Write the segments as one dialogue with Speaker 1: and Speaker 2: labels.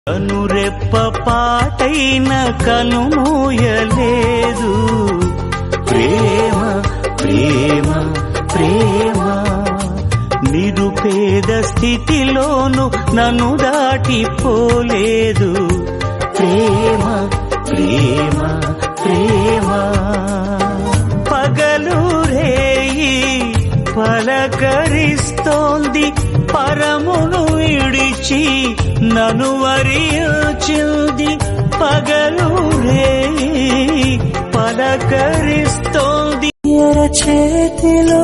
Speaker 1: కనురెప్ప పాటైన కనుమూయలేదు. ప్రేమ ప్రేమ ప్రేమ నిరుపేద స్థితిలోను నన్ను దాటిపోలేదు. ప్రేమ ప్రేమ ప్రేమ పగలు రేయి పలకరిస్తోంది, పరమును విడిచి నన్ను వరించింది. పగలు రేయి పలకరిస్తోంది. చేతిలో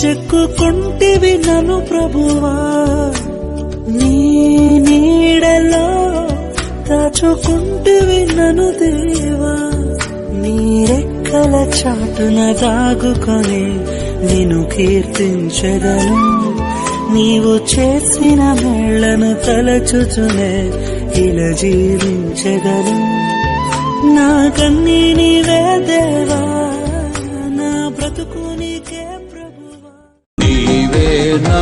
Speaker 1: చెక్కుకుంటివి నన్ను ప్రభువా, నీ నీడలో దాచుకుంటివి నన్ను దేవా. నీ రెక్కల చాటున దాగుకొని నిన్ను కీర్తించెదను. నీవు చేసిన మేళ్లను తలచుచునే ఇలా జీవించెదను. నా కన్నీ నీవే దేవా, నా బ్రతుకు నీకే ప్రభువా.
Speaker 2: నీవే నా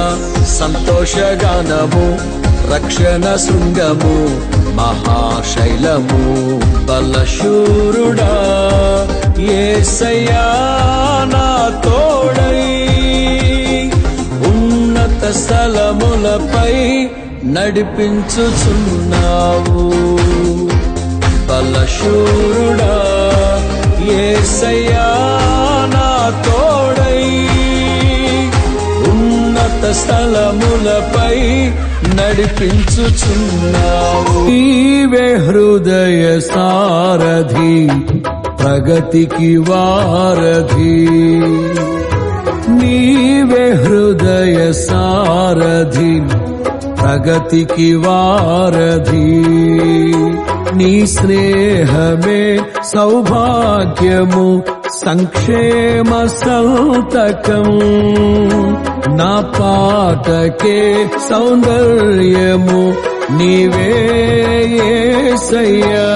Speaker 2: సంతోషగానము, రక్షణ శృంగము, మహాశైలము, బలశూరుడా యేసయ్యా నా తోడై. ఉన్నత స్థలములపై నడిపించుచున్నావు. బలశూరుడా యేసయ్యా నా తోడై. ఉన్నత స్థలములపై నడిపించుచున్నావు. నీవే హృదయ సారథి, ప్రగతికి వారధి. నీవే హృదయ సారథి, ప్రగతికి వారధి. నీ స్నేహమే సౌభాగ్యము, సంక్షేమ సంతకం. నా పాటకే సౌందర్యము నీవే యేసయ్యా.